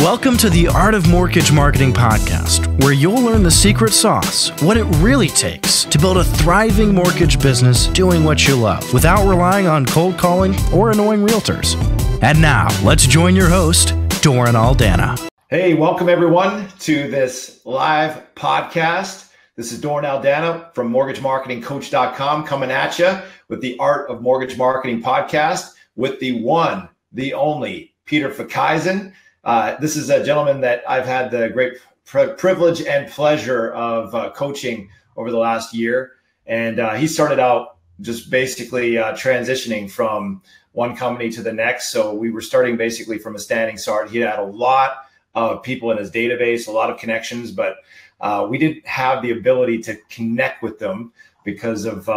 Welcome to the Art of Mortgage Marketing podcast, where you'll learn the secret sauce, what it really takes to build a thriving mortgage business doing what you love without relying on cold calling or annoying realtors. And now, let's join your host, Doren Aldana. Hey, welcome everyone to this live podcast. This is Doren Aldana from mortgagemarketingcoach.com coming at you with the Art of Mortgage Marketing podcast with the one, the only Peter Fickeisen. This is a gentleman that I've had the great privilege and pleasure of coaching over the last year. And he started out just basically transitioning from one company to the next. So we were starting basically from a standing start. He had a lot of people in his database, a lot of connections, but we didn't have the ability to connect with them because of,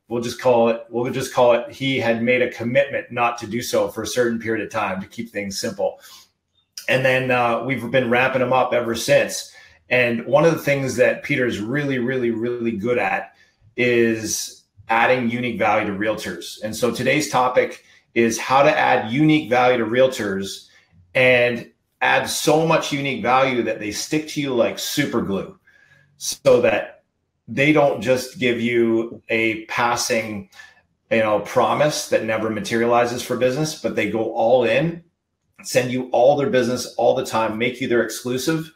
we'll just call it, he had made a commitment not to do so for a certain period of time to keep things simple. And then we've been ramping him up ever since. And one of the things that Peter's really, really, really good at is adding unique value to realtors. And so today's topic is how to add unique value to realtors and add so much unique value that they stick to you like super glue, so that they don't just give you a passing, promise that never materializes for business, but they go all in, send you all their business all the time, make you their exclusive,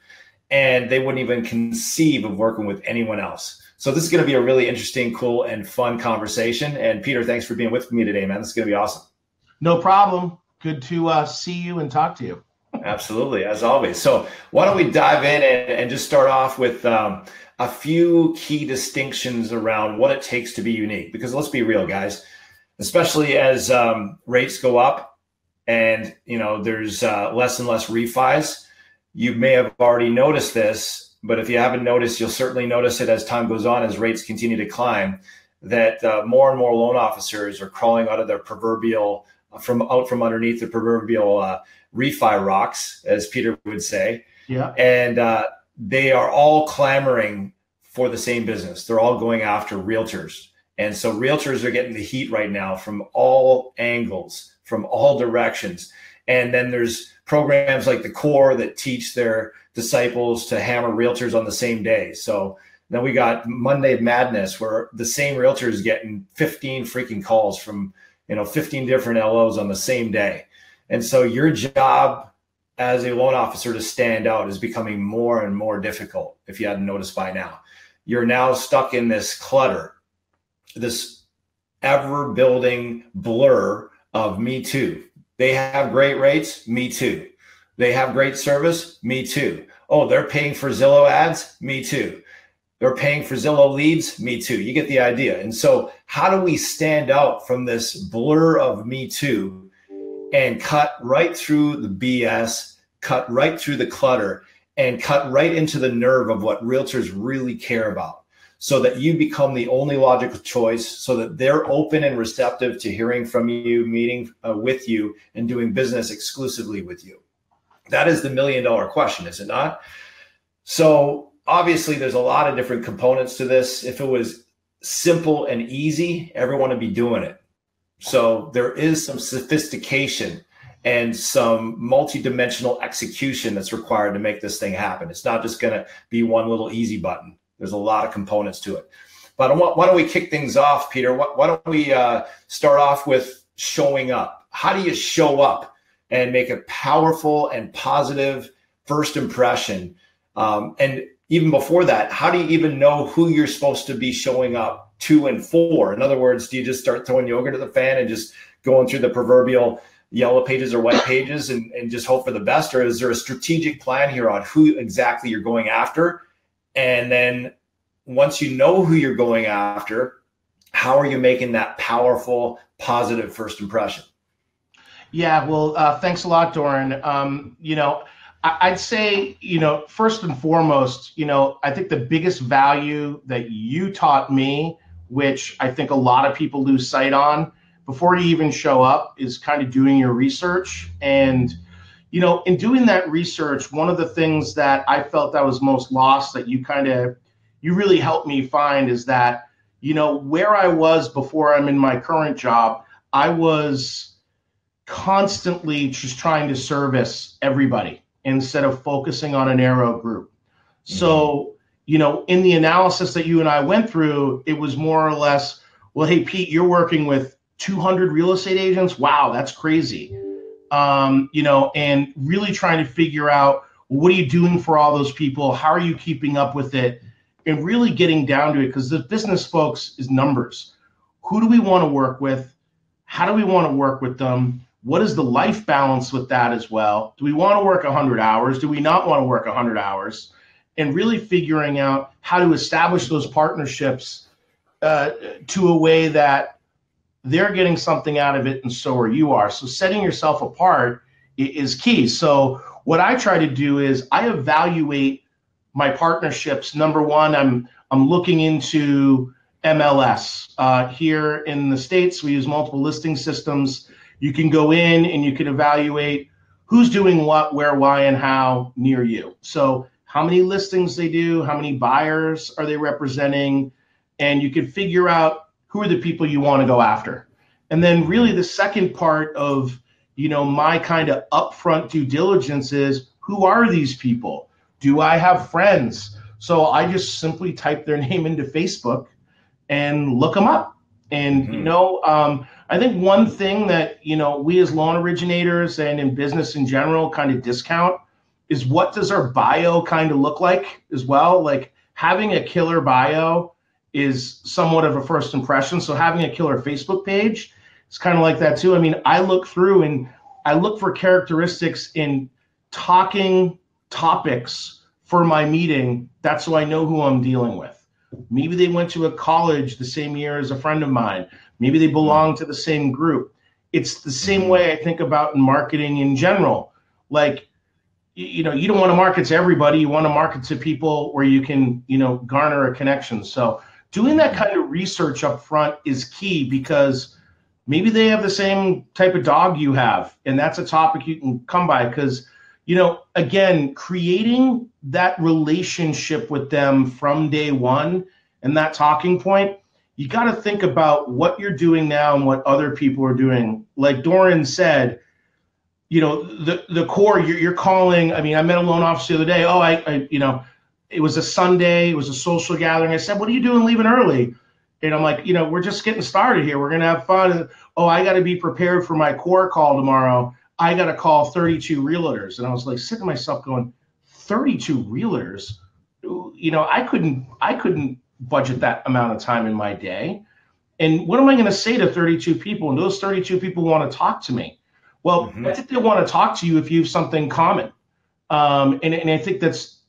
and they wouldn't even conceive of working with anyone else. So this is going to be a really interesting, cool, and fun conversation. And Peter, thanks for being with me today, man. This is going to be awesome. No problem. Good to see you and talk to you. Absolutely, as always. So why don't we dive in and just start off with a few key distinctions around what it takes to be unique. Because let's be real, guys, especially as rates go up and there's less and less refis. You may have already noticed this, but if you haven't noticed, you'll certainly notice it as time goes on, as rates continue to climb, that more and more loan officers are crawling out of their proverbial, from underneath the proverbial refi rocks, as Peter would say. Yeah. And they are all clamoring for the same business. They're all going after realtors. And so realtors are getting the heat right now from all angles, from all directions. And then there's programs like the Core that teach their disciples to hammer realtors on the same day. So then we got Monday Madness, where the same realtor is getting 15 freaking calls from 15 different LOs on the same day. And so your job as a loan officer to stand out is becoming more and more difficult, if you hadn't noticed by now. You're now stuck in this clutter, this ever-building blur of me too. They have great rates, me too. They have great service, me too. Oh, they're paying for Zillow ads, me too. They're paying for Zillow leads, me too. You get the idea. And so how do we stand out from this blur of me too and cut right through the BS, cut right through the clutter, and cut right into the nerve of what realtors really care about, so that you become the only logical choice, so that they're open and receptive to hearing from you, meeting with you, and doing business exclusively with you? That is the $1 million question, is it not? So obviously there's a lot of different components to this. If it was simple and easy, everyone would be doing it. So there is some sophistication and some multi-dimensional execution that's required to make this thing happen. It's not just going to be one little easy button. There's a lot of components to it. But why don't we kick things off, Peter? Why don't we start off with showing up? How do you show up and make a powerful and positive first impression? And even before that, how do you even know who you're supposed to be showing up to and for? In other words, do you just start throwing yogurt at the fan and just going through the proverbial yellow pages or white pages and just hope for the best? Or is there a strategic plan here on who exactly you're going after? And then once you know who you're going after, how are you making that powerful, positive first impression? Yeah, well, thanks a lot, Doren. I'd say, first and foremost, I think the biggest value that you taught me, which I think a lot of people lose sight on before you even show up, is kind of doing your research. And, in doing that research, one of the things that I felt that was most lost that you really helped me find is that, where I was before I'm in my current job, I was constantly just trying to service everybody instead of focusing on a narrow group. So, in the analysis that you and I went through, it was more or less, well, hey, Pete, you're working with 200 real estate agents. Wow, that's crazy. And really trying to figure out, what are you doing for all those people? How are you keeping up with it? And really getting down to it, because the business, folks, is numbers. Who do we want to work with? How do we want to work with them? What is the life balance with that as well? Do we want to work 100 hours? Do we not want to work 100 hours? And really figuring out how to establish those partnerships to a way that they're getting something out of it and so are you are. So setting yourself apart is key. So what I try to do is I evaluate my partnerships. Number one, I'm looking into MLS. Here in the States, we use multiple listing systems. You can go in and you can evaluate who's doing what, where, why, and how near you. So how many listings they do, how many buyers are they representing, and you can figure out who are the people you want to go after. And then really the second part of, my kind of upfront due diligence is, who are these people? Do I have friends? So I just simply type their name into Facebook and look them up. And, I think one thing that, we as loan originators and in business in general kind of discount is, what does our bio kind of look like as well? Like, having a killer bio is somewhat of a first impression. So having a killer Facebook page is kind of like that too. I mean, I look through and I look for characteristics in talking topics for my meeting. That's so I know who I'm dealing with. Maybe they went to a college the same year as a friend of mine. Maybe they belong to the same group. It's the same way I think about in marketing in general. Like, you don't want to market to everybody. You want to market to people where you can, garner a connection. So doing that kind of research up front is key, because maybe they have the same type of dog you have, and that's a topic you can come by. Because, again, creating that relationship with them from day one and that talking point, you got to think about what you're doing now and what other people are doing. Like Doren said, the core, you're calling. I mean, I met a loan officer the other day. Oh, it was a Sunday. It was a social gathering. I said, what are you doing leaving early? And I'm like, we're just getting started here. We're going to have fun. And, oh, I got to be prepared for my core call tomorrow. I got to call 32 realtors. And I was like, sitting to myself going, 32 realtors? I couldn't budget that amount of time in my day. And what am I going to say to 32 people? And those 32 people want to talk to me. Well, I think they want to talk to you if you have something common. And I think that's,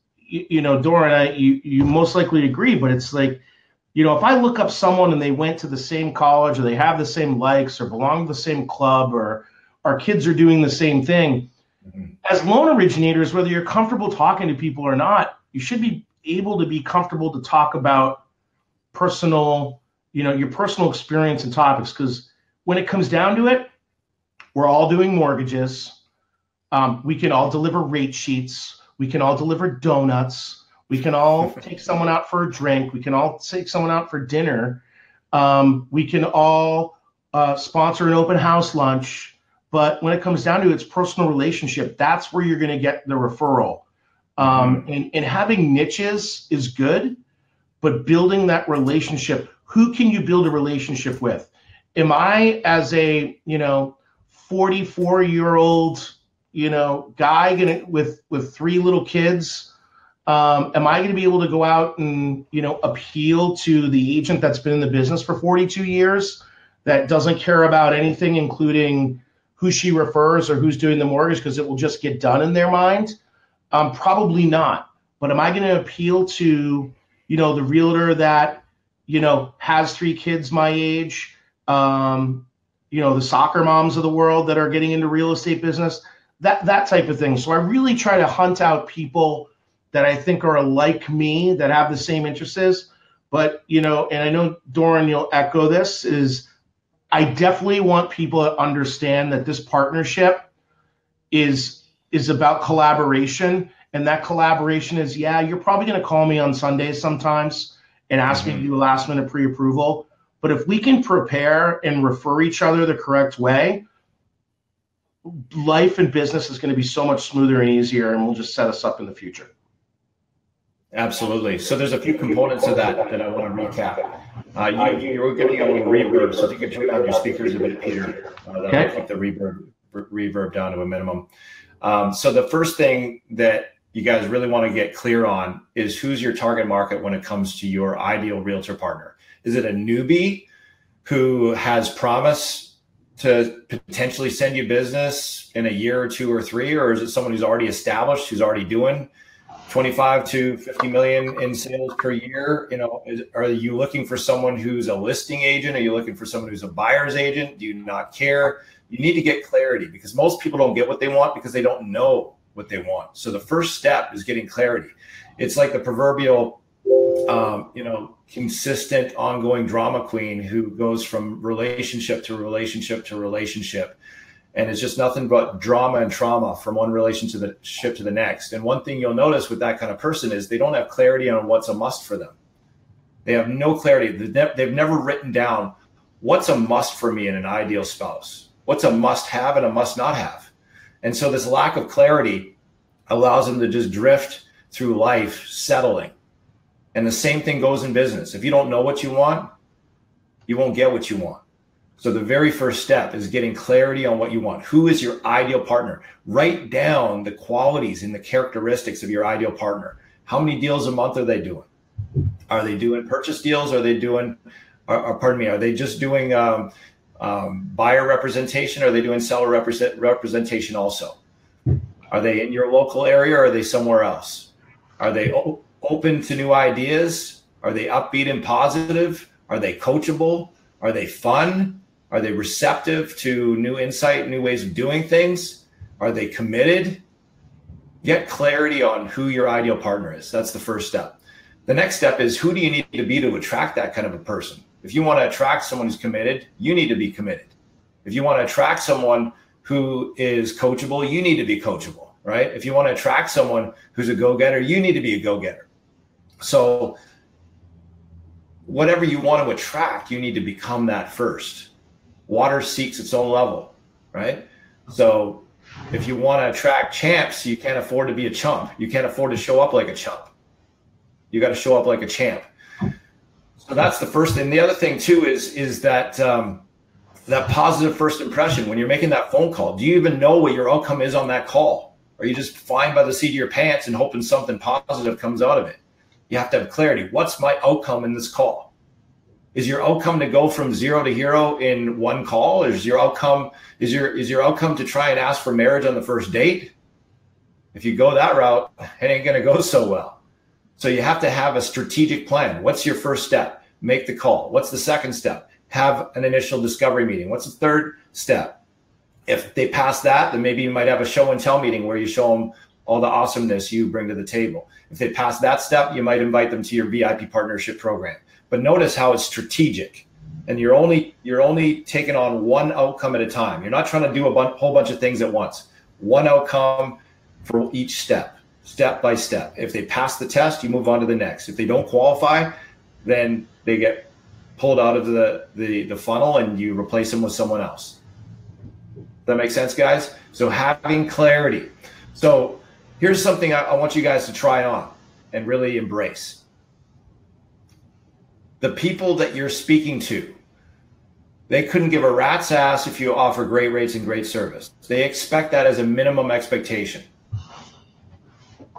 Doren, you most likely agree, but it's like, if I look up someone and they went to the same college, or they have the same likes, or belong to the same club, or our kids are doing the same thing, as loan originators, whether you're comfortable talking to people or not, you should be able to be comfortable to talk about personal, your personal experience and topics. Because when it comes down to it, we're all doing mortgages. We can all deliver rate sheets. We can all deliver donuts. We can all take someone out for a drink. We can all take someone out for dinner. We can all sponsor an open house lunch. But when it comes down to it, it's personal relationship. That's where you're going to get the referral. And having niches is good, but building that relationship, who can you build a relationship with? Am I, as a 44-year-old guy with 3 little kids, am I going to be able to go out and appeal to the agent that's been in the business for 42 years, that doesn't care about anything, including who she refers or who's doing the mortgage, because it will just get done in their mind? Probably not. But am I going to appeal to the realtor that has 3 kids my age, the soccer moms of the world that are getting into real estate business, that type of thing? So I really try to hunt out people that I think are like me, that have the same interests. But, and I know, Doren, you'll echo this, is I definitely want people to understand that this partnership is about collaboration. And that collaboration is, you're probably going to call me on Sundays sometimes and ask me to do a last minute pre-approval. But if we can prepare and refer each other the correct way, life and business is going to be so much smoother and easier, and will just set us up in the future. Absolutely. So there's a few components of that I want to recap. You're getting a little reverb, so if you could turn down your speakers a bit, Peter, that'll keep the reverb down to a minimum. So the first thing that you guys really want to get clear on is who's your target market when it comes to your ideal realtor partner. Is it a newbie who has promise to potentially send you business in a year or 2 or 3, or is it someone who's already established, who's already doing 25 to 50 million in sales per year? Are you looking for someone who's a listing agent? Are you looking for someone who's a buyer's agent? Do you not care? You need to get clarity, because most people don't get what they want because they don't know what they want. So the first step is getting clarity. It's like the proverbial, consistent ongoing drama queen who goes from relationship to relationship to relationship. And it's just nothing but drama and trauma from one relationship to the next. And one thing you'll notice with that kind of person is they don't have clarity on what's a must for them. They have no clarity. They've never written down what's a must for me in an ideal spouse, what's a must have and a must not have. And so this lack of clarity allows them to just drift through life settling. And the same thing goes in business. If you don't know what you want, you won't get what you want. So the very first step is getting clarity on what you want. Who is your ideal partner? Write down the qualities and the characteristics of your ideal partner. How many deals a month are they doing? Are they doing purchase deals? Are they doing, are they just doing buyer representation? Or are they doing seller representation also? Are they in your local area, or are they somewhere else? Are they open to new ideas? Are they upbeat and positive? Are they coachable? Are they fun? Are they receptive to new insight, new ways of doing things? Are they committed? Get clarity on who your ideal partner is. That's the first step. The next step is, who do you need to be to attract that kind of a person? If you want to attract someone who's committed, you need to be committed. If you want to attract someone who is coachable, you need to be coachable, right? If you want to attract someone who's a go-getter, you need to be a go-getter. So whatever you want to attract, you need to become that first. Water seeks its own level, right? So if you want to attract champs, you can't afford to be a chump. You can't afford to show up like a chump. You got to show up like a champ. So that's the first thing. The other thing too is that that positive first impression. When you're making that phone call, do you even know what your outcome is on that call? Or are you just flying by the seat of your pants and hoping something positive comes out of it? You have to have clarity. What's my outcome in this call? Is your outcome to go from 0 to hero in one call? Or is your outcome to try and ask for marriage on the first date? If you go that route, it ain't going to go so well. So you have to have a strategic plan. What's your first step? Make the call. What's the second step? Have an initial discovery meeting. What's the third step? If they pass that, then maybe you might have a show and tell meeting where you show them all the awesomeness you bring to the table. If they pass that step, you might invite them to your VIP partnership program. But notice how it's strategic, and you're only taking on one outcome at a time. You're not trying to do whole bunch of things at once. One outcome for each step by step. If they pass the test, you move on to the next. If they don't qualify, then they get pulled out of the funnel and you replace them with someone else. Does that make sense, guys? So having clarity. So here's something I want you guys to try on and really embrace. The people that you're speaking to, they couldn't give a rat's ass if you offer great rates and great service. They expect that as a minimum expectation.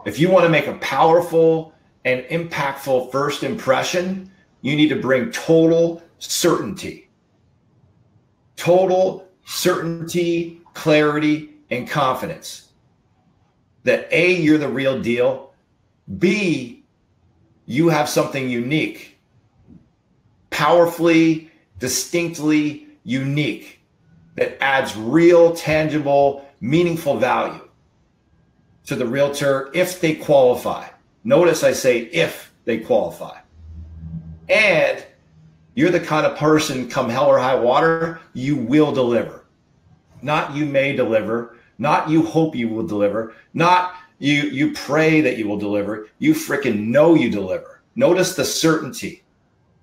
If you want to make a powerful and impactful first impression, you need to bring total certainty. Total certainty, clarity, and confidence. That A, you're the real deal. B, you have something unique. Powerfully, distinctly unique that adds real, tangible, meaningful value to the realtor if they qualify. Notice I say if they qualify. And you're the kind of person, come hell or high water, you will deliver. Not you may deliver, not you hope you will deliver, not you pray that you will deliver, you freaking know you deliver. Notice the certainty,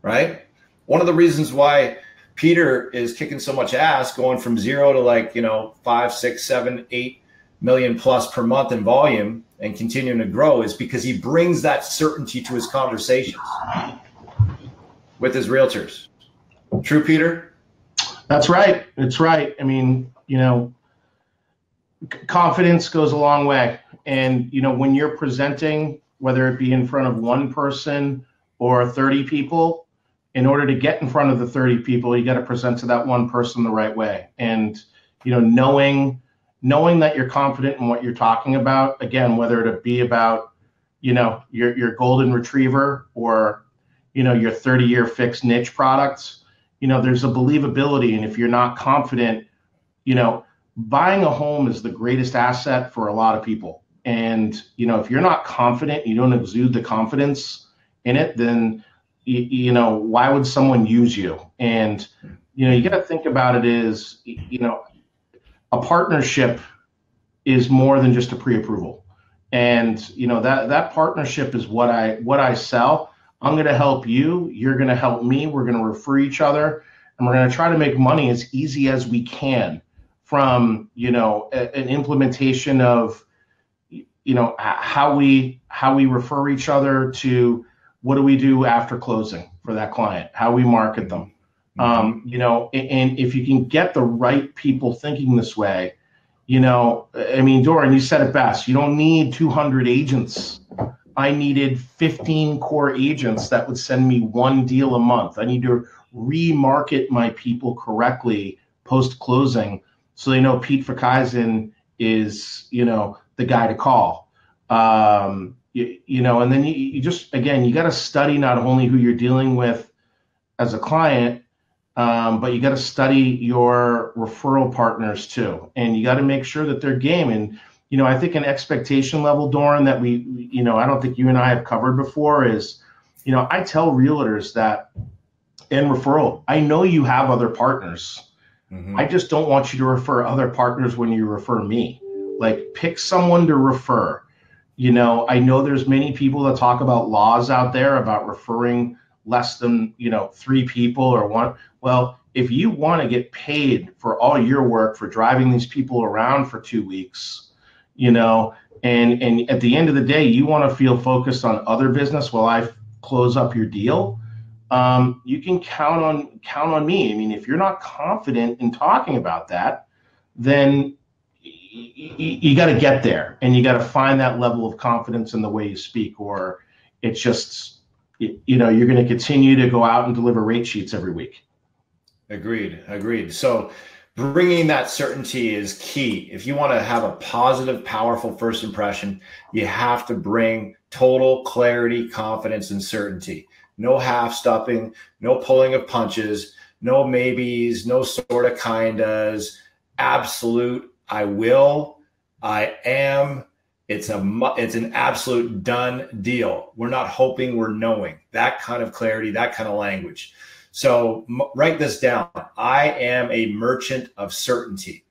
right? One of the reasons why Peter is kicking so much ass, going from 0 to like, 5, 6, 7, 8 million plus per month in volume and continuing to grow, is because he brings that certainty to his conversations with his realtors. True, Peter? That's right. It's right. I mean, confidence goes a long way. And, when you're presenting, whether it be in front of one person or 30 people, in order to get in front of the 30 people, you got to present to that one person the right way. And, knowing that you're confident in what you're talking about, again, whether it be about, your golden retriever or, your 30-year fixed niche products, there's a believability. And if you're not confident, buying a home is the greatest asset for a lot of people. And, if you're not confident, you don't exude the confidence in it, then, why would someone use you? And, you got to think about it as, a partnership is more than just a pre-approval. And, that partnership is what I sell. I'm going to help you. You're going to help me. We're going to refer each other, and we're going to try to make money as easy as we can from, an implementation of, how we refer each other to what do we do after closing for that client, how we market them. And if you can get the right people thinking this way, Doren, you said it best. You don't need 200 agents. I needed 15 core agents that would send me one deal a month. I need to remarket my people correctly post-closing so they know Pete Fickeisen is, the guy to call. And then you just, again, you got to study not only who you're dealing with as a client, but you got to study your referral partners too. And you got to make sure that they're game. And, I think an expectation level, Doren, that we I don't think you and I have covered before is, I tell realtors that in referral, I know you have other partners. Mm-hmm. I just don't want you to refer other partners when you refer me. Like, pick someone to refer. I know there's many people that talk about laws out there about referring less than, 3 people or one. Well, if you want to get paid for all your work for driving these people around for 2 weeks, and at the end of the day, you want to feel focused on other business while I close up your deal, you can count on me. I mean, if you're not confident in talking about that, then you got to get there, and you got to find that level of confidence in the way you speak, or it's just, you're going to continue to go out and deliver rate sheets every week. Agreed. So bringing that certainty is key. If you want to have a positive, powerful first impression, you have to bring total clarity, confidence, and certainty. No half-stepping, no pulling of punches, no maybes, no sort of kindas. Absolute, I will, I am. It's an absolute done deal. We're not hoping, we're knowing. That kind of clarity, that kind of language. So write this down. I am a merchant of certainty.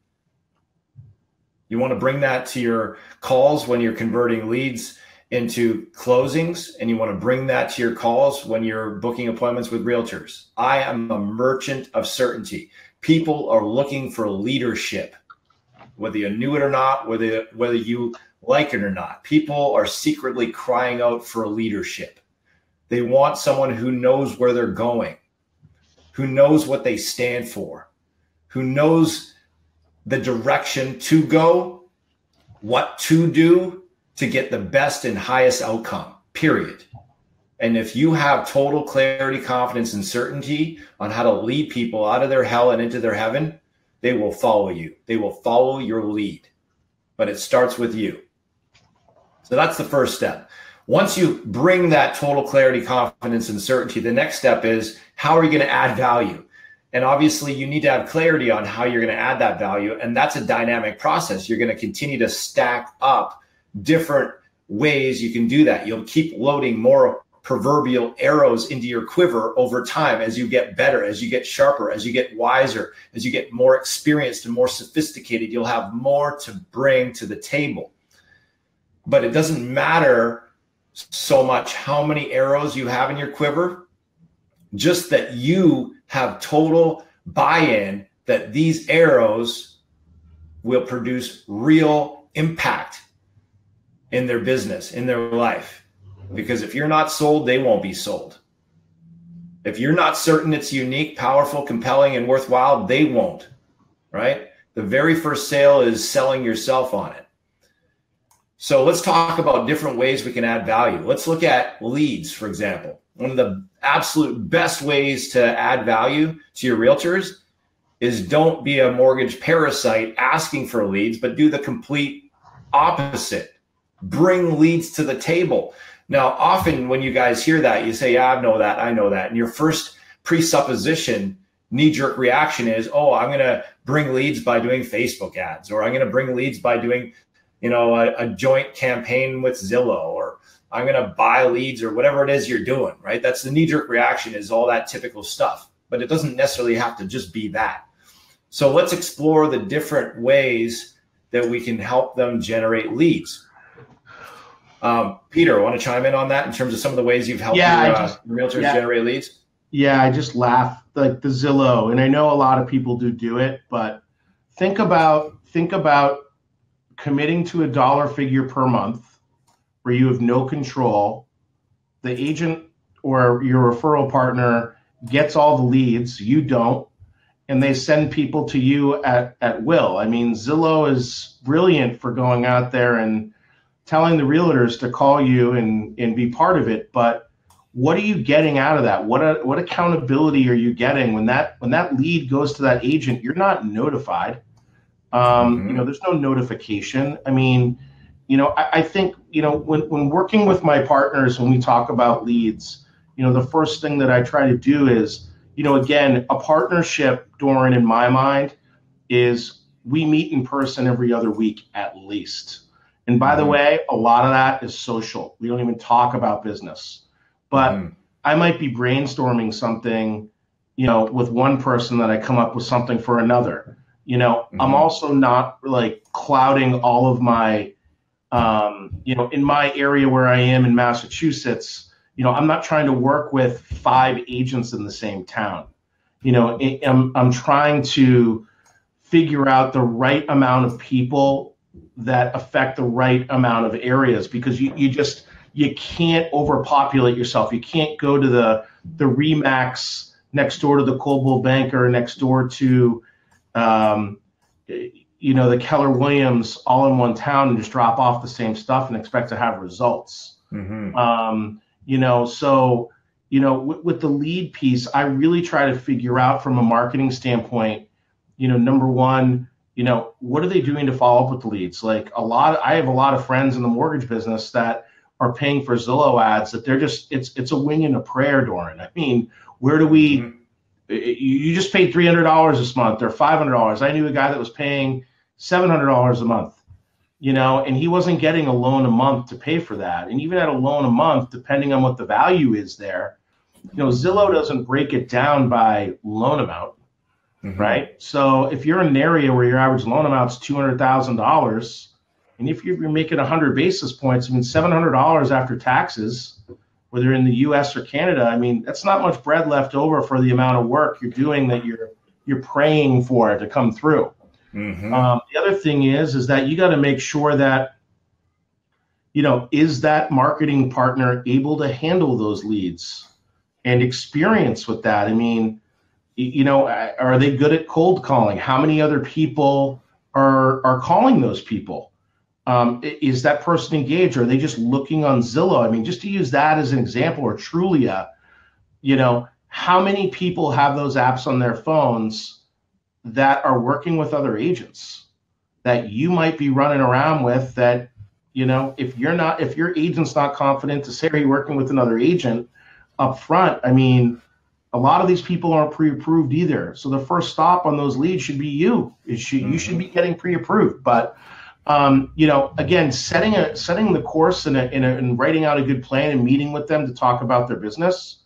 You want to bring that to your calls when you're converting leads into closings, and you want to bring that to your calls when you're booking appointments with realtors. I am a merchant of certainty. People are looking for leadership, whether you knew it or not, whether you like it or not. People are secretly crying out for leadership. They want someone who knows where they're going, who knows what they stand for, who knows the direction to go, what to do to get the best and highest outcome, period. And if you have total clarity, confidence, and certainty on how to lead people out of their hell and into their heaven, they will follow you. They will follow your lead. But it starts with you. So that's the first step. Once you bring that total clarity, confidence, and certainty, the next step is, how are you going to add value? And obviously, you need to have clarity on how you're going to add that value. And that's a dynamic process. You're going to continue to stack up different ways you can do that. You'll keep loading more proverbial arrows into your quiver over time as you get better, as you get sharper, as you get wiser, as you get more experienced and more sophisticated. You'll have more to bring to the table. But it doesn't matter so much how many arrows you have in your quiver, just that you have total buy-in that these arrows will produce real impact in their business, in their life. Because if you're not sold, they won't be sold. If you're not certain it's unique, powerful, compelling, and worthwhile, they won't, right? The very first sale is selling yourself on it. So let's talk about different ways we can add value. Let's look at leads, for example. One of the absolute best ways to add value to your realtors is don't be a mortgage parasite asking for leads, but do the complete opposite. Bring leads to the table. Now, often when you guys hear that, you say, yeah, I know that. And your first presupposition, knee-jerk reaction is, oh, I'm going to bring leads by doing Facebook ads, or I'm going to bring leads by doing, a joint campaign with Zillow, or I'm going to buy leads, or whatever it is you're doing, right? That's the knee-jerk reaction, is all that typical stuff, but it doesn't necessarily have to just be that. So let's explore the different ways that we can help them generate leads. Peter, want to chime in on that in terms of some of the ways you've helped your realtors generate leads? Yeah, I just laugh, like the Zillow, and I know a lot of people do it, but think about committing to a dollar figure per month where you have no control. The agent or your referral partner gets all the leads, you don't, and they send people to you at will. I mean, Zillow is brilliant for going out there and telling the realtors to call you and be part of it, but what are you getting out of that? What accountability are you getting when that lead goes to that agent? You're not notified. There's no notification. I mean, I think, when working with my partners, when we talk about leads, the first thing that I try to do is, again, a partnership, Doren, in my mind, is we meet in person every other week at least. And by the way, a lot of that is social. We don't even talk about business. But I might be brainstorming something, with one person, that I come up with something for another. I'm also not like clouding all of my, in my area where I am in Massachusetts, I'm not trying to work with 5 agents in the same town. I'm trying to figure out the right amount of people that affect the right amount of areas, because you can't overpopulate yourself. You can't go to the Remax next door to the Coldwell Banker, next door to the Keller Williams, all in one town, and just drop off the same stuff and expect to have results. So with the lead piece, I really try to figure out from a marketing standpoint, number one, what are they doing to follow up with the leads? Like I have a lot of friends in the mortgage business that are paying for Zillow ads that they're just, it's a wing and a prayer, Doren. I mean, where do we, you just paid $300 this month or $500. I knew a guy that was paying $700 a month, and he wasn't getting a loan a month to pay for that. And even at a loan a month, depending on what the value is there, Zillow doesn't break it down by loan amount. Right. So if you're in an area where your average loan amount is $200,000, and if you're making 100 basis points, I mean, $700 after taxes, whether in the US or Canada, I mean, that's not much bread left over for the amount of work you're doing that you're praying for it to come through. The other thing is that you got to make sure that, is that marketing partner able to handle those leads and experience with that? I mean, are they good at cold calling? How many other people are calling those people? Is that person engaged? Or are they just looking on Zillow? I mean, just to use that as an example, or Trulia, how many people have those apps on their phones that are working with other agents that you might be running around with that, if your agent's not confident to say, are you working with another agent up front? I mean, a lot of these people aren't pre-approved either. So the first stop on those leads should be you. You should be getting pre-approved. But again, setting the course and writing out a good plan and meeting with them to talk about their business.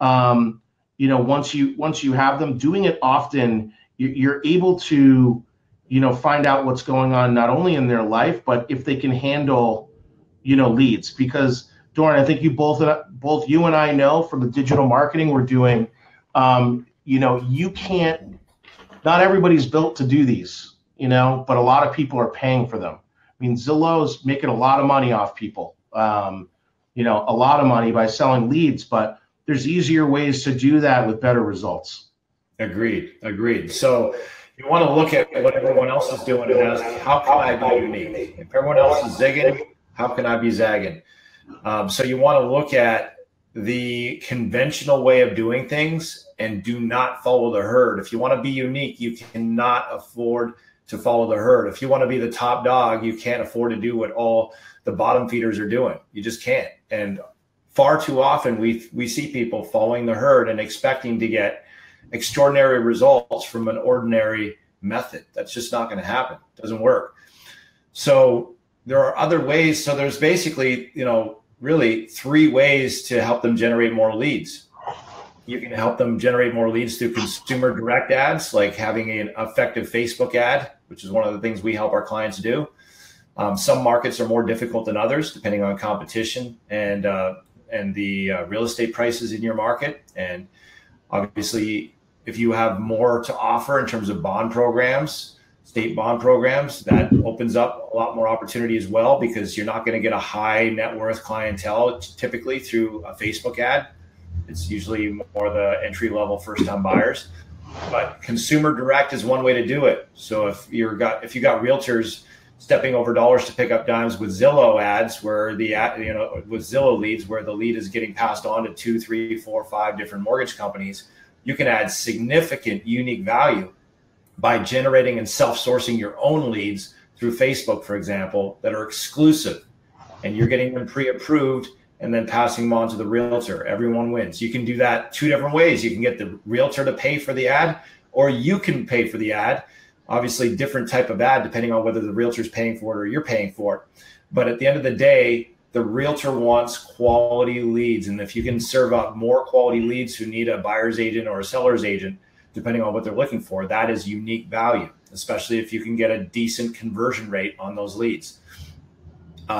Once you have them doing it often, you're able to find out what's going on not only in their life, but if they can handle leads. Because Doren, I think both you and I know from the digital marketing we're doing, you can't not everybody's built to do these, but a lot of people are paying for them. I mean, Zillow's making a lot of money off people, a lot of money by selling leads, but there's easier ways to do that with better results. Agreed. So you want to look at what everyone else is doing and ask, how can I be unique? If everyone else is zigging, how can I be zagging? So you want to look at the conventional way of doing things and do not follow the herd. If you want to be unique, you cannot afford to follow the herd. If you want to be the top dog, you can't afford to do what all the bottom feeders are doing. You just can't. And far too often we see people following the herd and expecting to get extraordinary results from an ordinary method. That's just not going to happen. It doesn't work. So there are other ways. So there's basically, really 3 ways to help them generate more leads. You can help them generate more leads through consumer direct ads, like having an effective Facebook ad, which is one of the things we help our clients do. Some markets are more difficult than others, depending on competition and the real estate prices in your market. And obviously, if you have more to offer in terms of bond programs, state bond programs, that opens up a lot more opportunity as well, because you're not going to get a high net worth clientele typically through a Facebook ad. It's usually more the entry level first time buyers. But consumer direct is one way to do it. So if you got realtors stepping over dollars to pick up dimes with Zillow ads, where with Zillow leads, where the lead is getting passed on to 2, 3, 4, 5 different mortgage companies, you can add significant unique value by generating and self-sourcing your own leads through Facebook, for example, that are exclusive, and you're getting them pre-approved and then passing them on to the realtor. Everyone wins. You can do that 2 different ways. You can get the realtor to pay for the ad, or you can pay for the ad. Obviously, different type of ad depending on whether the realtor is paying for it or you're paying for it. But at the end of the day, the realtor wants quality leads. And if you can serve up more quality leads who need a buyer's agent or a seller's agent, depending on what they're looking for, that is unique value, especially if you can get a decent conversion rate on those leads.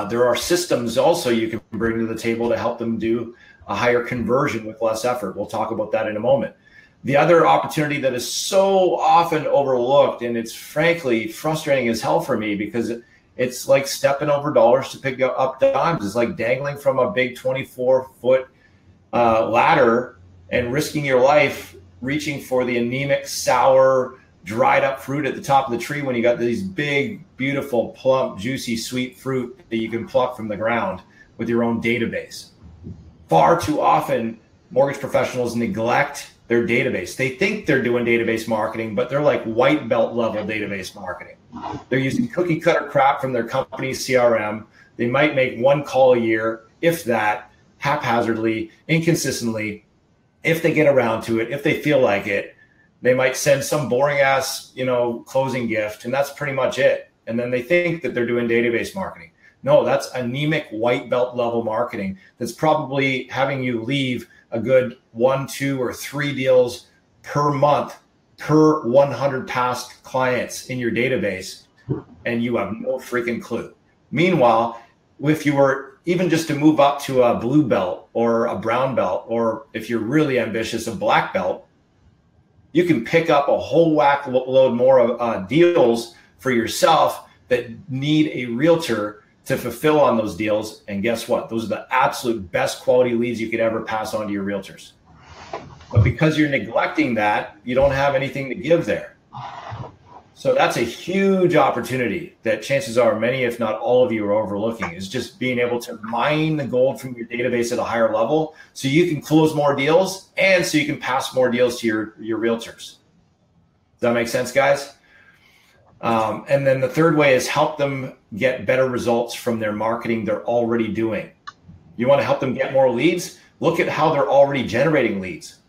There are systems also you can bring to the table to help them do a higher conversion with less effort. We'll talk about that in a moment. The other opportunity that is so often overlooked, and it's frankly frustrating as hell for me, because it's like stepping over dollars to pick up dimes. It's like dangling from a big 24-foot ladder and risking your life reaching for the anemic, sour, dried up fruit at the top of the tree when you got these big, beautiful, plump, juicy, sweet fruit that you can pluck from the ground with your own database. Far too often, mortgage professionals neglect their database. They think they're doing database marketing, but they're like white belt level database marketing. They're using cookie cutter crap from their company's CRM. They might make 1 call a year, if that, haphazardly, inconsistently. If they get around to it, if they feel like it, they might send some boring ass, closing gift, and that's pretty much it. And then they think that they're doing database marketing. No, that's anemic white belt level marketing that's probably having you leave a good 1, 2, or 3 deals per month per 100 past clients in your database, and you have no freaking clue. Meanwhile, if you were even just to move up to a blue belt or a brown belt, or if you're really ambitious, a black belt, you can pick up a whole whack load more of deals for yourself that need a realtor to fulfill on those deals. And guess what? Those are the absolute best quality leads you could ever pass on to your realtors. But because you're neglecting that, you don't have anything to give there. So that's a huge opportunity that chances are many, if not all of you, are overlooking, is just being able to mine the gold from your database at a higher level so you can close more deals and so you can pass more deals to your realtors. Does that make sense, guys? And then the third way is help them get better results from their marketing they're already doing. You want to help them get more leads? Look at how they're already generating leads.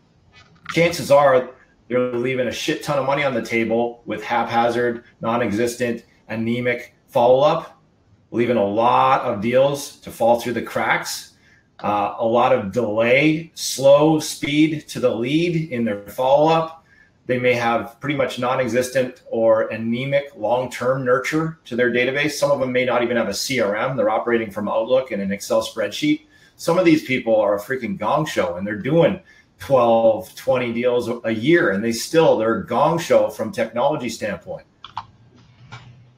Chances are they're leaving a shit ton of money on the table with haphazard, non-existent, anemic follow-up, leaving a lot of deals to fall through the cracks, a lot of delay, slow speed to the lead in their follow-up. They may have pretty much non-existent or anemic long-term nurture to their database. Some of them may not even have a CRM. They're operating from Outlook and an Excel spreadsheet. Some of these people are a freaking gong show, and they're doing 12, 20 deals a year, and they're a gong show from technology standpoint.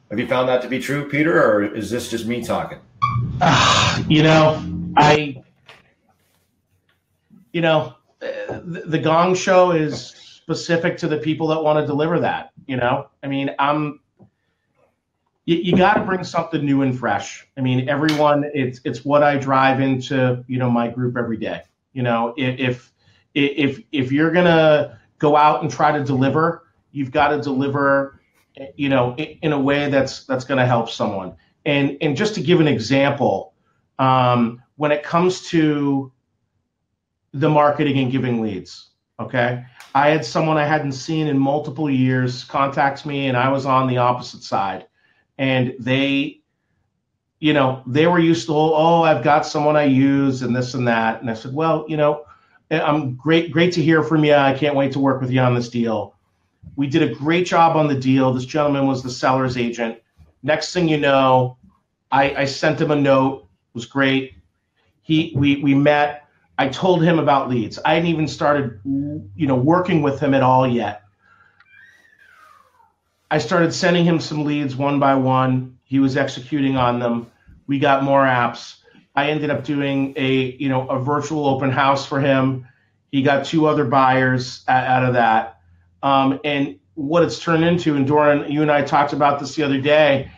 Have you found that to be true, Peter, or is this just me talking? The gong show is specific to the people that want to deliver that. You got to bring something new and fresh. Everyone, it's what I drive into, my group every day. If you're going to go out and try to deliver, you've got to deliver, in a way that's going to help someone. And just to give an example, when it comes to the marketing and giving leads, okay, I had someone I hadn't seen in multiple years contact me, and I was on the opposite side, and they were used to, I've got someone I use and this and that. And I said, well, I'm great to hear from you. I can't wait to work with you on this deal. We did a great job on the deal. This gentleman was the seller's agent. Next thing you know, I sent him a note. It was great. We met. I told him about leads. I hadn't even started, working with him at all yet. I started sending him some leads one by one. He was executing on them. We got more apps. I ended up doing a virtual open house for him. He got 2 other buyers out of that. And what it's turned into, and Doren, you and I talked about this the other day.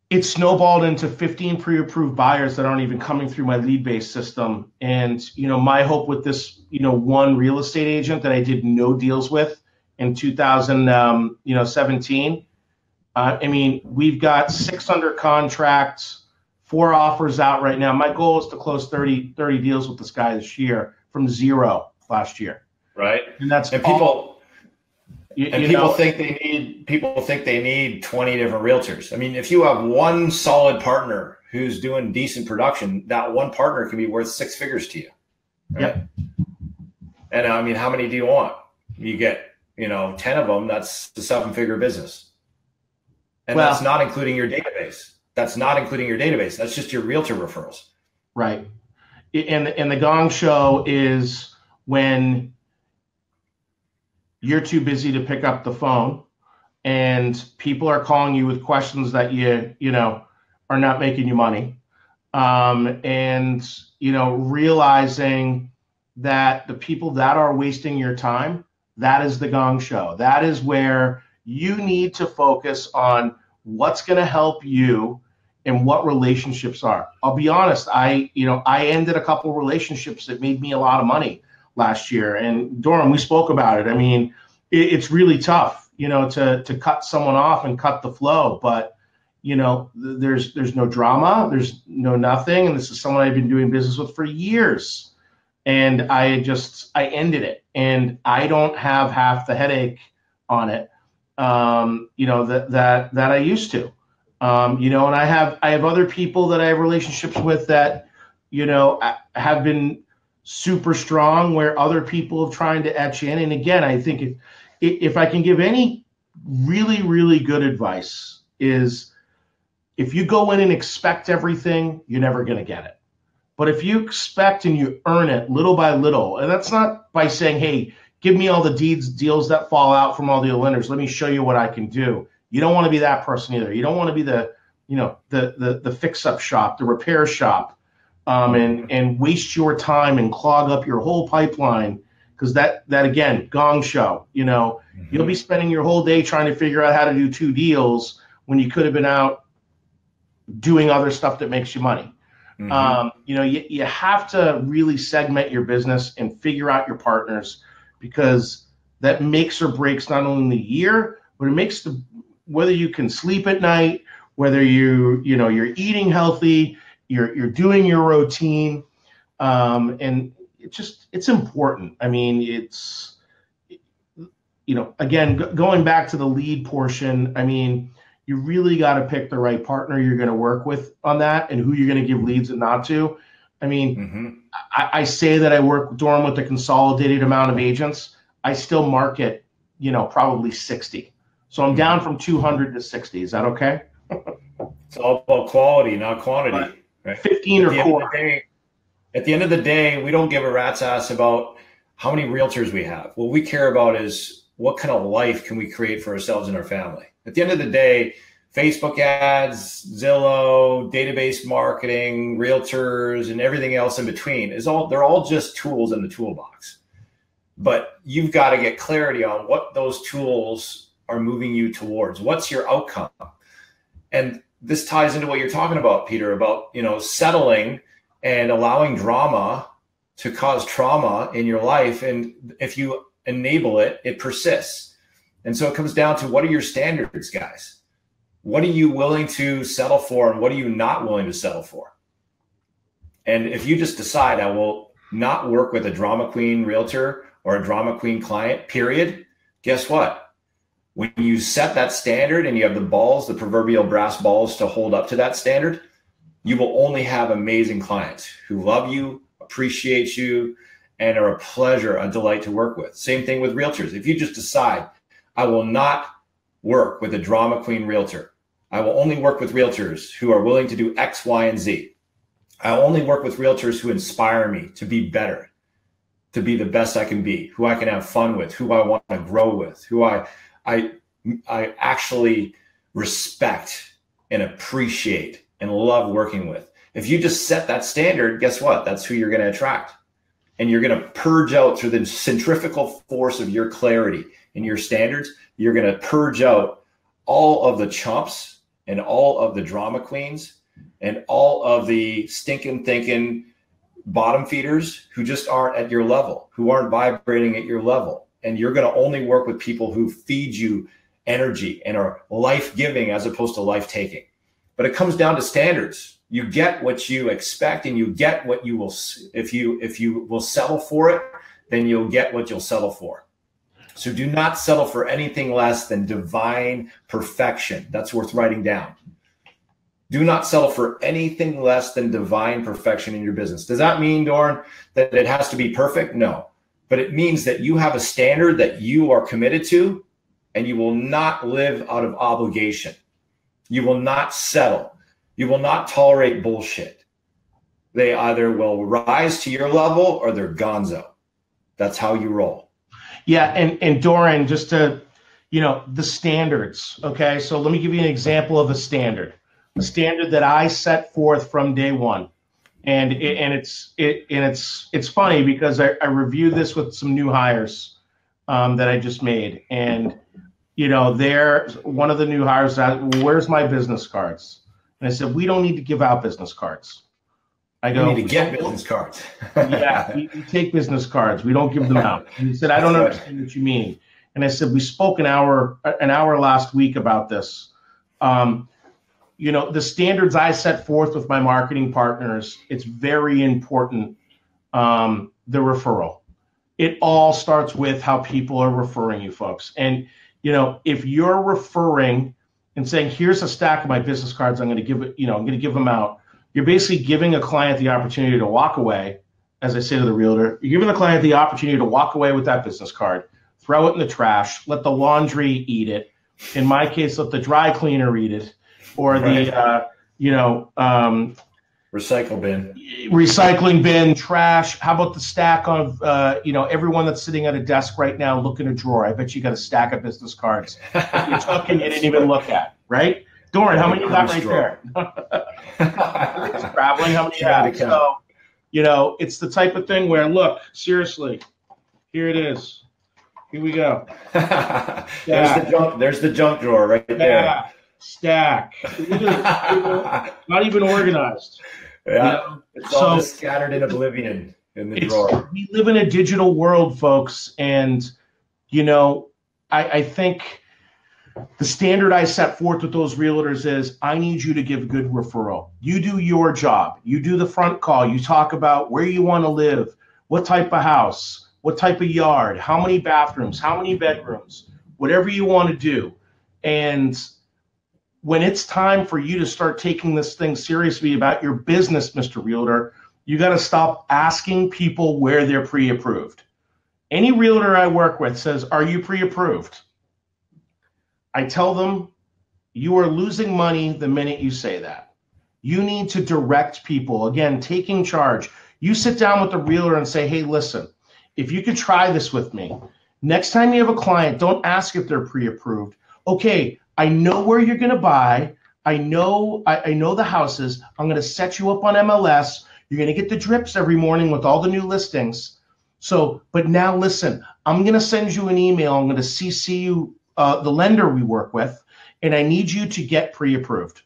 It snowballed into 15 pre-approved buyers that aren't even coming through my lead-based system. And, my hope with this, one real estate agent that I did no deals with in 2017, we've got 6 under contract, 4 offers out right now. My goal is to close 30 deals with this guy this year from 0 last year. Right. And that's people think they need 20 different realtors. If you have one solid partner who's doing decent production, that one partner can be worth 6 figures to you. Right? Yep. And how many do you want? You get, 10 of them, that's the 7-figure business. And that's not including your database. That's just your realtor referrals. Right. And the gong show is when you're too busy to pick up the phone and people are calling you with questions that are not making you money. Realizing that the people that are wasting your time, that is the gong show. That is where you need to focus on what's going to help you and what relationships are. I'll be honest, I ended a couple relationships that made me a lot of money last year. And Doren, we spoke about it. It's really tough, to cut someone off and cut the flow, but there's no drama, there's no nothing. And this is someone I've been doing business with for years. And I ended it, and I don't have half the headache on it, that I used to, and I have other people that I have relationships with that, have been super strong where other people have tried to etch in. And again, I think if I can give any really, really good advice is if you go in and expect everything, you're never going to get it. But if you expect and you earn it little by little, and that's not by saying, hey, give me all the deals that fall out from all the lenders. Let me show you what I can do. You don't want to be that person either. You don't want to be the fix-up shop, the repair shop, and waste your time and clog up your whole pipeline. Because that again, gong show, you'll be spending your whole day trying to figure out how to do 2 deals when you could have been out doing other stuff that makes you money. You have to really segment your business and figure out your partners, because that makes or breaks not only the year, but it makes whether you can sleep at night, whether you're eating healthy, you're doing your routine, and it's important. Again, going back to the lead portion, you really got to pick the right partner you're going to work with on that and who you're going to give leads and not to. I say that I work, Doren, with a consolidated amount of agents. I still market, probably 60. So I'm down from 200 to 60. Is that okay? It's all about quality, not quantity. Right? 15 or 4. At the end of the day, we don't give a rat's ass about how many realtors we have. What we care about is what kind of life can we create for ourselves and our family. At the end of the day, Facebook ads, Zillow, database marketing, realtors, and everything else in between they're all just tools in the toolbox. But you've got to get clarity on what those tools are moving you towards. What's your outcome? And this ties into what you're talking about, Peter, about, settling and allowing drama to cause trauma in your life. And if you enable it, it persists. And so it comes down to, what are your standards, guys? What are you willing to settle for, and what are you not willing to settle for? And if you just decide, I will not work with a drama queen realtor or a drama queen client, period, guess what? When you set that standard and you have the balls, the proverbial brass balls, to hold up to that standard, you will only have amazing clients who love you, appreciate you, and are a pleasure, a delight to work with. Same thing with realtors. If you just decide, I will not work with a drama queen realtor. I will only work with realtors who are willing to do X, Y, and Z. I will only work with realtors who inspire me to be better, to be the best I can be, who I can have fun with, who I want to grow with, who I actually respect and appreciate and love working with. If you just set that standard, guess what? That's who you're going to attract. And you're going to purge out, through the centrifugal force of your clarity and your standards, you're going to purge out all of the chumps and all of the drama queens and all of the stinking thinking bottom feeders who just aren't at your level, who aren't vibrating at your level. And you're going to only work with people who feed you energy and are life-giving as opposed to life-taking. But it comes down to standards. You get what you expect, and you get what you will. If you will settle for it, then you'll get what you'll settle for. So do not settle for anything less than divine perfection. That's worth writing down. Do not settle for anything less than divine perfection in your business. Does that mean, Doren, that it has to be perfect? No. But it means that you have a standard that you are committed to, and you will not live out of obligation. You will not settle. You will not tolerate bullshit. They either will rise to your level or they're gonzo. That's how you roll. Yeah, and Doren, just to, the standards, okay? So let me give you an example of a standard that I set forth from day one. And it's funny because I reviewed this with some new hires that I just made. And, one of the new hires asked, where's my business cards? And I said, we don't need to give out business cards. I go, you need to get business cards. Yeah, we take business cards. We don't give them out. And he said, I don't understand what you mean. And I said, we spoke an hour last week about this. The standards I set forth with my marketing partners, it's very important, the referral. It all starts with how people are referring you, folks. And, if you're referring and saying, here's a stack of my business cards, I'm going to give them out. You're basically giving a client the opportunity to walk away. As I say to the realtor, you're giving the client the opportunity to walk away with that business card, throw it in the trash, let the laundry eat it. In my case, let the dry cleaner eat it, or the, recycling bin, trash. How about the stack of, everyone that's sitting at a desk right now, look in a drawer. I bet you got a stack of business cards that you took and you didn't even look at, right? Doren, how many you got right there? Traveling, how many you have? So, it's the type of thing where, look, seriously, here it is. Here we go. There's the junk drawer right there. Stack. Not even organized. Yeah, it's all just scattered in oblivion in the drawer. We live in a digital world, folks, and I think the standard I set forth with those realtors is, I need you to give good referral. You do your job. You do the front call. You talk about where you want to live, what type of house, what type of yard, how many bathrooms, how many bedrooms, whatever you want to do. And when it's time for you to start taking this thing seriously about your business, Mr. Realtor, you got to stop asking people where they're pre-approved. Any realtor I work with says, are you pre-approved? I tell them, you are losing money the minute you say that. You need to direct people. Again, taking charge. You sit down with the realtor and say, hey, listen, if you could try this with me, next time you have a client, don't ask if they're pre-approved. Okay, I know where you're going to buy. I know the houses. I'm going to set you up on MLS. You're going to get the drips every morning with all the new listings. So, but now listen, I'm going to send you an email. I'm going to CC you, the lender we work with, and I need you to get pre-approved.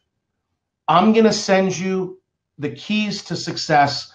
I'm going to send you the keys to success.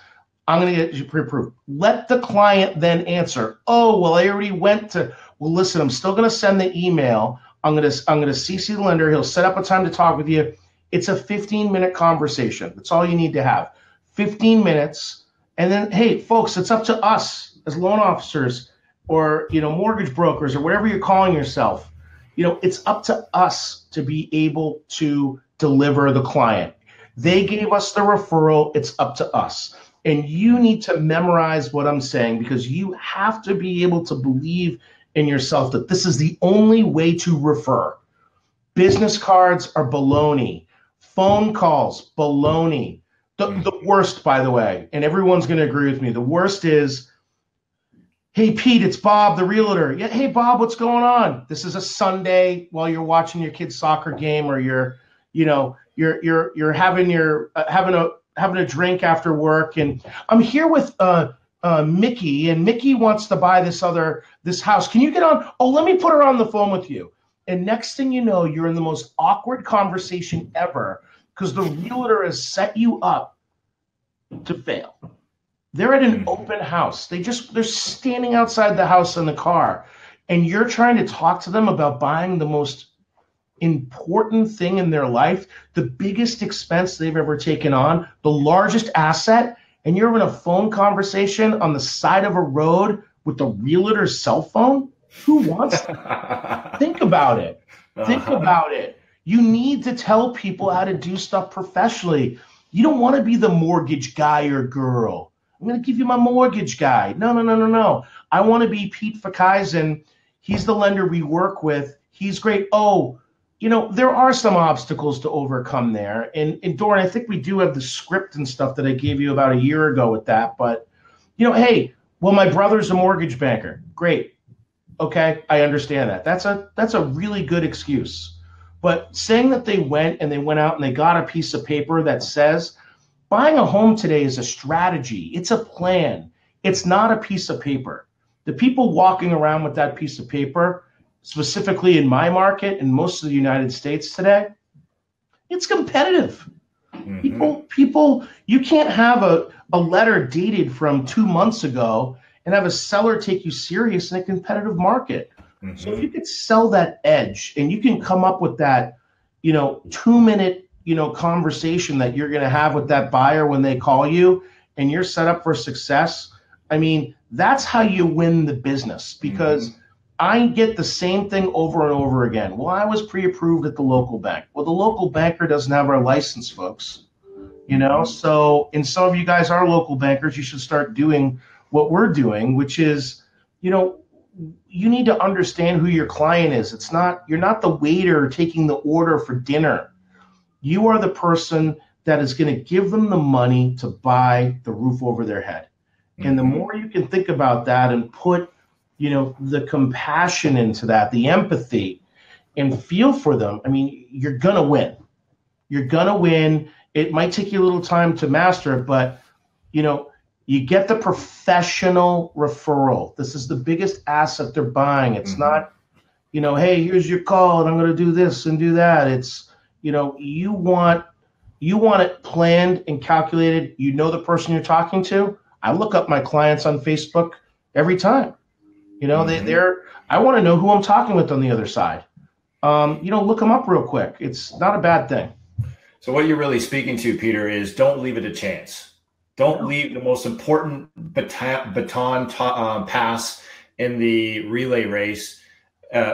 I'm going to get you pre-approved. Let the client then answer, oh, well, I already went to, well, listen, I'm still going to send the email. I'm going to CC the lender. He'll set up a time to talk with you. It's a 15-minute conversation. That's all you need to have. 15 minutes. And then, hey, folks, it's up to us as loan officers or, mortgage brokers or whatever you're calling yourself. It's up to us to be able to deliver the client. They gave us the referral. It's up to us. And you need to memorize what I'm saying, because you have to be able to believe in yourself that this is the only way to refer. Business cards are baloney. Phone calls, baloney. The worst, by the way, and everyone's going to agree with me, the worst is, hey, Pete, it's Bob, the realtor. Yeah, hey, Bob, what's going on? This is a Sunday while you're watching your kid's soccer game, or you're having a drink after work, and I'm here with Mickey, and Mickey wants to buy this house. Can you get on? Oh, let me put her on the phone with you. And next thing you know, you're in the most awkward conversation ever, because the realtor has set you up to fail. They're at an open house. They're standing outside the house in the car, and you're trying to talk to them about buying the most important thing in their life, the biggest expense they've ever taken on, the largest asset, and you're in a phone conversation on the side of a road with the realtor's cell phone? Who wants that? Think about it. Think about it. You need to tell people how to do stuff professionally. You don't want to be the mortgage guy or girl. I'm going to give you my mortgage guy. No. I want to be Pete Fickeisen. He's the lender we work with. He's great. Oh, there are some obstacles to overcome there. And Doren, I think we do have the script and stuff that I gave you about a year ago with that. But, hey, well, my brother's a mortgage banker. Great. Okay, I understand that. That's a really good excuse. But saying that they went out and they got a piece of paper that says buying a home today is a strategy. It's a plan. It's not a piece of paper. The people walking around with that piece of paper, specifically in my market and most of the United States today, it's competitive. People, you can't have a letter dated from 2 months ago and have a seller take you serious in a competitive market. So if you could sell that edge and you can come up with that, 2-minute, conversation that you're going to have with that buyer when they call you and you're set up for success, I mean, that's how you win the business, because I get the same thing over and over again. Well, I was pre-approved at the local bank. Well, the local banker doesn't have our license, folks. So, and some of you guys are local bankers. You should start doing what we're doing, which is, you need to understand who your client is. You're not the waiter taking the order for dinner. You are the person that is going to give them the money to buy the roof over their head. And the more you can think about that and put, the compassion into that, the empathy, and feel for them, I mean, you're going to win. You're going to win. It might take you a little time to master it, but, you get the professional referral. This is the biggest asset they're buying. It's not, hey, here's your call and I'm going to do this and do that. It's, you want it planned and calculated. The person you're talking to. I look up my clients on Facebook every time. I want to know who I'm talking with on the other side. Look them up real quick. It's not a bad thing. So what you're really speaking to, Peter, is don't leave it a chance. Don't leave the most important baton pass in the relay race.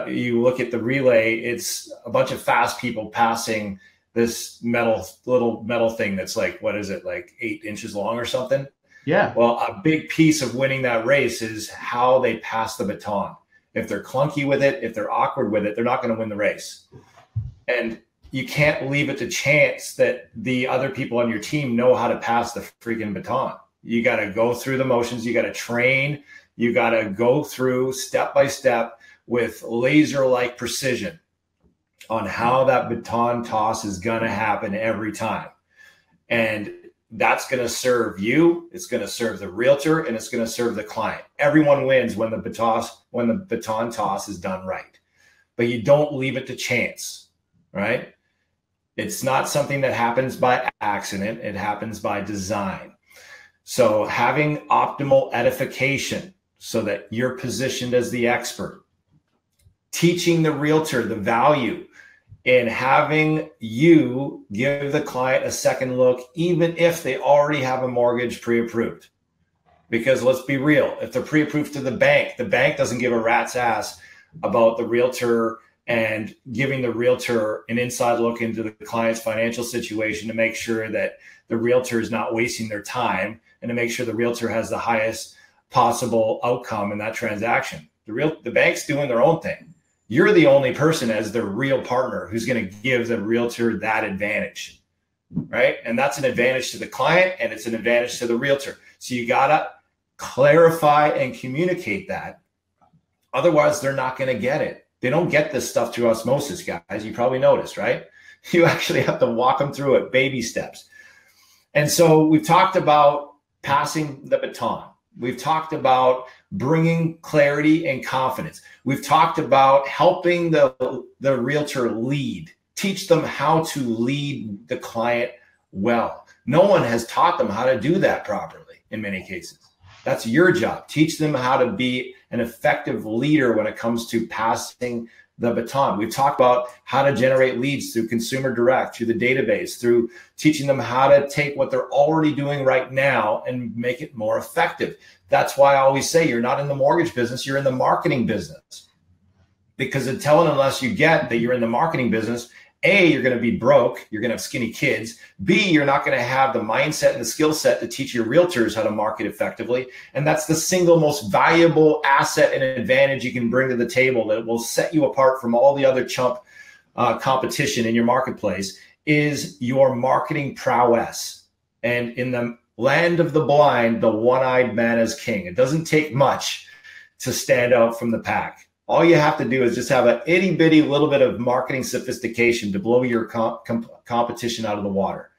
You look at the relay, it's a bunch of fast people passing this little metal thing that's like, what is it, like 8 inches long or something? Yeah. Well, a big piece of winning that race is how they pass the baton. If they're clunky with it, if they're awkward with it, they're not going to win the race. And you can't leave it to chance that the other people on your team know how to pass the freaking baton. You got to go through the motions. You got to train. You got to go through step by step with laser-like precision on how that baton toss is going to happen every time. And that's going to serve you. It's going to serve the realtor, and it's going to serve the client. Everyone wins when the baton toss is done right. But you don't leave it to chance, right? It's not something that happens by accident. It happens by design. So having optimal edification so that you're positioned as the expert, teaching the realtor the value in having you give the client a second look, even if they already have a mortgage pre-approved. Because let's be real, if they're pre-approved to the bank doesn't give a rat's ass about the realtor and giving the realtor an inside look into the client's financial situation to make sure that the realtor is not wasting their time and to make sure the realtor has the highest possible outcome in that transaction. The bank's doing their own thing. You're the only person as their real partner who's going to give the realtor that advantage, right? And that's an advantage to the client, and it's an advantage to the realtor. So you got to clarify and communicate that. Otherwise, they're not going to get it. They don't get this stuff through osmosis, guys. You probably noticed, right? You actually have to walk them through it, baby steps. And so we've talked about passing the baton. We've talked about bringing clarity and confidence. We've talked about helping the realtor lead, teach them how to lead the client well. No one has taught them how to do that properly in many cases. That's your job. Teach them how to be an effective leader when it comes to passing the baton. We've talked about how to generate leads through consumer direct, through the database, through teaching them how to take what they're already doing right now and make it more effective. That's why I always say you're not in the mortgage business, you're in the marketing business. Because until and unless you get that you're in the marketing business, A, you're going to be broke, you're going to have skinny kids. B, you're not going to have the mindset and the skill set to teach your realtors how to market effectively. And that's the single most valuable asset and advantage you can bring to the table that will set you apart from all the other chump competition in your marketplace is your marketing prowess. And in the land of the blind, the one-eyed man is king. It doesn't take much to stand out from the pack. All you have to do is just have an itty bitty little bit of marketing sophistication to blow your competition out of the water.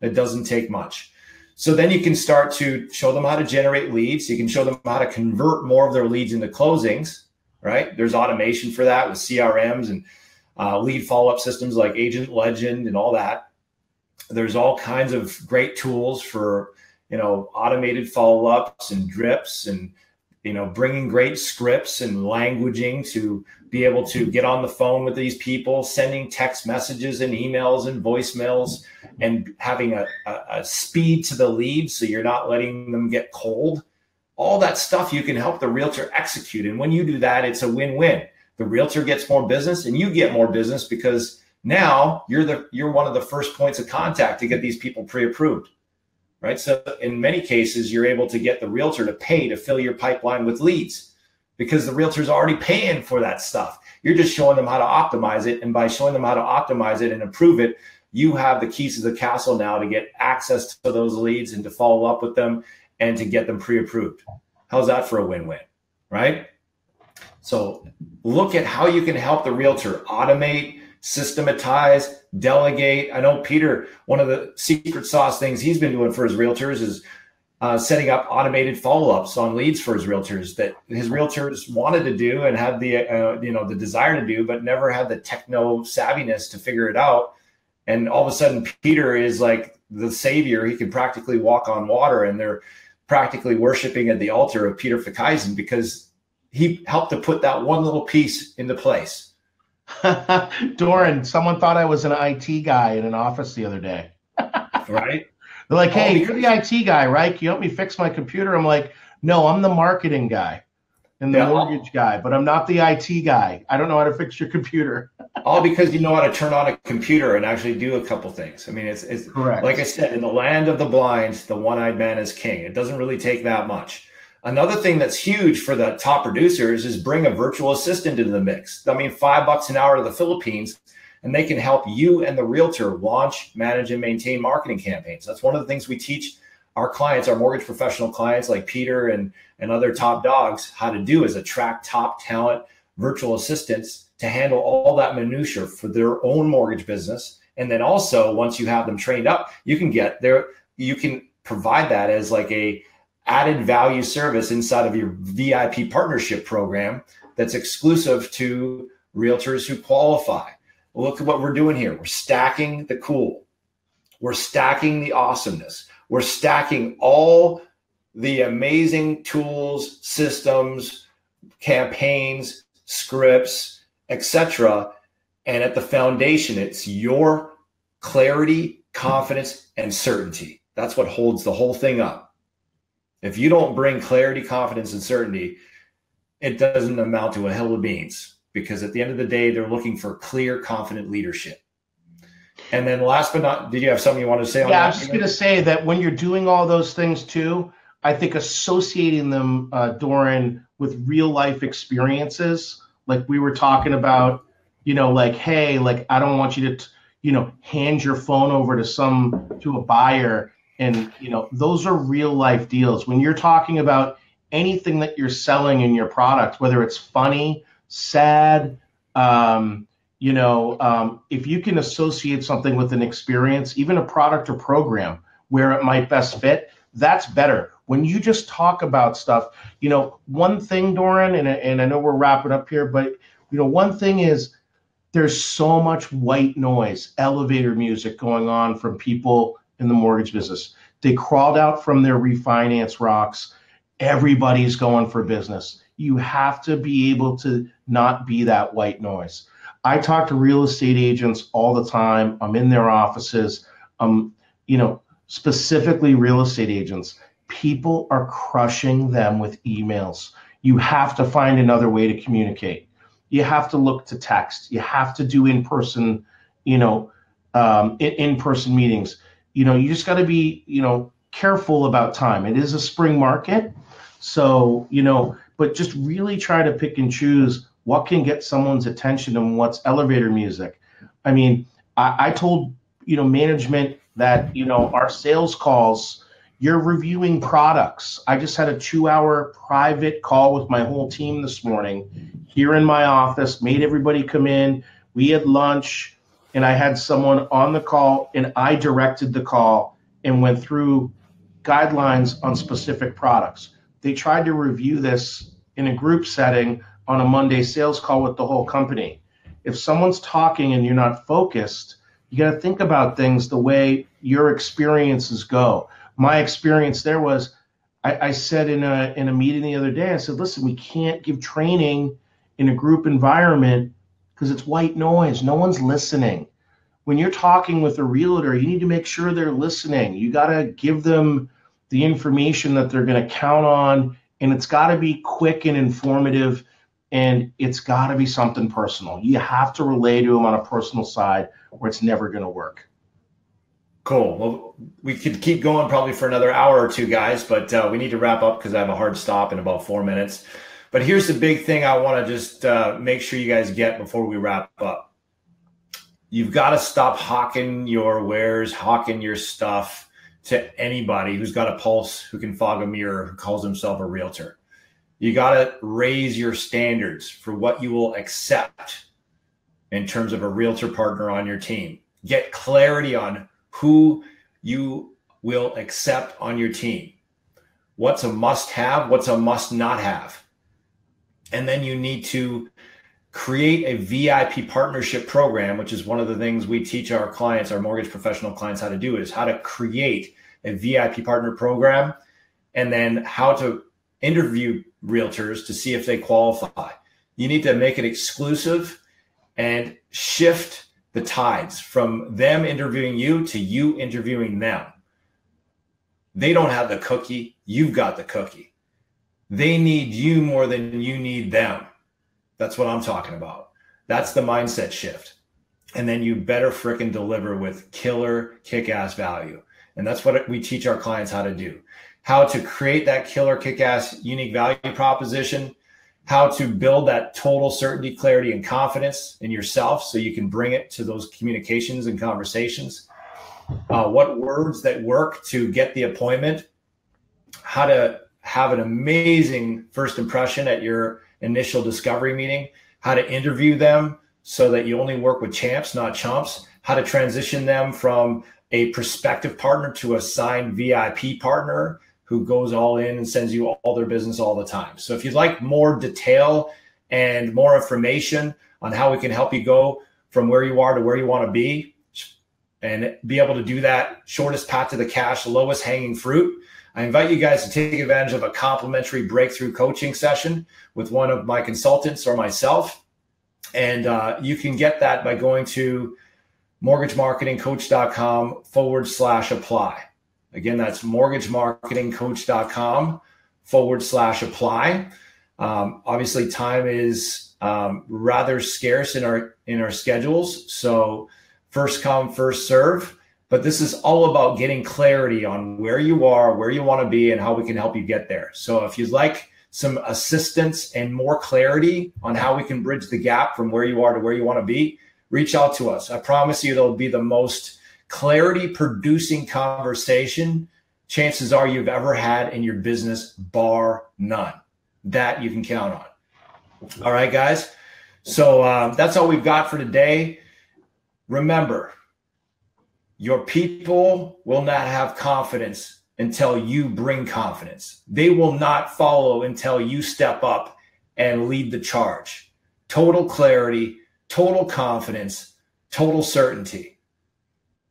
It doesn't take much. So then you can start to show them how to generate leads. You can show them how to convert more of their leads into closings, right? There's automation for that with CRMs and lead follow-up systems like Agent Legend and all that. There's all kinds of great tools for, automated follow-ups and drips and bringing great scripts and languaging to be able to get on the phone with these people, sending text messages and emails and voicemails, and having a speed to the lead so you're not letting them get cold. All that stuff you can help the realtor execute. And when you do that, it's a win-win. The realtor gets more business and you get more business because now you're one of the first points of contact to get these people pre-approved. Right. So in many cases, you're able to get the realtor to pay to fill your pipeline with leads because the realtor's already paying for that stuff. You're just showing them how to optimize it. And by showing them how to optimize it and improve it, you have the keys to the castle now to get access to those leads and to follow up with them and to get them pre-approved. How's that for a win-win? Right. So look at how you can help the realtor automate, systematize, delegate. I know Peter, one of the secret sauce things he's been doing for his realtors is setting up automated follow-ups on leads for his realtors that his realtors wanted to do and had the the desire to do, but never had the techno savviness to figure it out. And all of a sudden, Peter is like the savior. He can practically walk on water, and they're practically worshiping at the altar of Peter Fickeisen because he helped to put that one little piece into place. Doren, someone thought I was an IT guy in an office the other day. Right? They're like, hey, you're the IT guy, right? Can you help me fix my computer? I'm like, no, I'm the marketing guy and the mortgage guy, but I'm not the IT guy. I don't know how to fix your computer. All because you know how to turn on a computer and actually do a couple things. I mean, it's correct. Like I said, in the land of the blind, the one-eyed man is king. It doesn't really take that much. Another thing that's huge for the top producers is bring a virtual assistant into the mix. I mean, $5 an hour to the Philippines, and they can help you and the realtor launch, manage, and maintain marketing campaigns. That's one of the things we teach our clients, our mortgage professional clients like Peter and other top dogs, how to do is attract top talent virtual assistants to handle all that minutia for their own mortgage business. And then also, once you have them trained up, you can provide that as like a added value service inside of your VIP partnership program that's exclusive to realtors who qualify. Look at what we're doing here. We're stacking the cool. We're stacking the awesomeness. We're stacking all the amazing tools, systems, campaigns, scripts, etc. And at the foundation, it's your clarity, confidence, and certainty. That's what holds the whole thing up. If you don't bring clarity, confidence, and certainty, it doesn't amount to a hill of beans, because at the end of the day, they're looking for clear, confident leadership. And then last but not, did you have something you wanted to say on that? Yeah, I was just going to say that when you're doing all those things too, I think associating them, Doren, with real life experiences, like we were talking about, like, hey, like, I don't want you to, hand your phone over to a buyer. And, those are real life deals. When you're talking about anything that you're selling in your product, whether it's funny, sad, if you can associate something with an experience, even a product or program where it might best fit, that's better. When you just talk about stuff, one thing, Doren, and I know we're wrapping up here, but, one thing is there's so much white noise, elevator music going on from people in the mortgage business. They crawled out from their refinance rocks. Everybody's going for business. You have to be able to not be that white noise. I talk to real estate agents all the time. I'm in their offices. Specifically real estate agents. People are crushing them with emails. You have to find another way to communicate. You have to look to text. You have to do in-person, in-person meetings. You just got to be, careful about time. It is a spring market. So, but just really try to pick and choose what can get someone's attention and what's elevator music. I mean, I told, management that, our sales calls, you're reviewing products. I just had a 2-hour private call with my whole team this morning here in my office, made everybody come in. We had lunch and I had someone on the call and I directed the call and went through guidelines on specific products. They tried to review this in a group setting on a Monday sales call with the whole company. If someone's talking and you're not focused, you got to think about things the way your experiences go. My experience there was, I said in a meeting the other day, I said, listen, we can't give training in a group environment because it's white noise. No one's listening. When you're talking with a realtor, you need to make sure they're listening. You got to give them the information that they're going to count on, and it's got to be quick and informative, and it's got to be something personal. You have to relay to them on a personal side, or it's never going to work. Cool. Well, we could keep going probably for another hour or two, guys, but we need to wrap up because I have a hard stop in about 4 minutes. But here's the big thing I want to just make sure you guys get before we wrap up. You've got to stop hawking your wares, hawking your stuff to anybody who's got a pulse, who can fog a mirror, who calls himself a realtor. You got to raise your standards for what you will accept in terms of a realtor partner on your team. Get clarity on who you will accept on your team. What's a must-have, what's a must-not-have. And then you need to create a VIP partnership program, which is one of the things we teach our clients, our mortgage professional clients, how to do, is how to create a VIP partner program, and then how to interview realtors to see if they qualify. You need to make it exclusive and shift the tides from them interviewing you to you interviewing them. They don't have the cookie. You've got the cookie. They need you more than you need them. That's what I'm talking about. That's the mindset shift. And then you better frickin' deliver with killer kick-ass value. And that's what we teach our clients how to do. How to create that killer kick-ass unique value proposition, how to build that total certainty, clarity, and confidence in yourself so you can bring it to those communications and conversations. what words that work to get the appointment, how to have an amazing first impression at your initial discovery meeting, how to interview them so that you only work with champs, not chumps, how to transition them from a prospective partner to a signed VIP partner who goes all in and sends you all their business all the time. So if you'd like more detail and more information on how we can help you go from where you are to where you want to be and be able to do that shortest path to the cash, lowest hanging fruit, I invite you guys to take advantage of a complimentary breakthrough coaching session with one of my consultants or myself. And you can get that by going to mortgagemarketingcoach.com/apply. Again, that's mortgagemarketingcoach.com/apply. Obviously, time is rather scarce in our schedules. So first come, first serve. But this is all about getting clarity on where you are, where you want to be, and how we can help you get there. So if you'd like some assistance and more clarity on how we can bridge the gap from where you are to where you want to be, reach out to us. I promise you it'll be the most clarity-producing conversation chances are you've ever had in your business, bar none. That you can count on. All right, guys. So that's all we've got for today. Remember, your people will not have confidence until you bring confidence. They will not follow until you step up and lead the charge. Total clarity, total confidence, total certainty.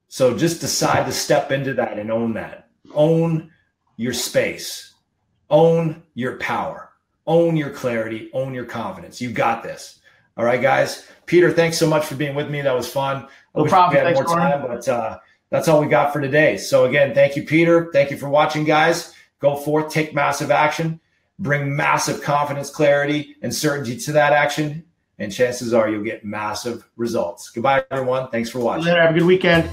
So just decide to step into that and own that. Own your space. Own your power. Own your clarity. Own your confidence. You got this. All right, guys. Peter, thanks so much for being with me. That was fun. No problem. We had more time, but that's all we got for today. So again, thank you, Peter. Thank you for watching, guys. Go forth, take massive action, bring massive confidence, clarity, and certainty to that action, and chances are you'll get massive results. Goodbye, everyone. Thanks for watching. Later. Have a good weekend.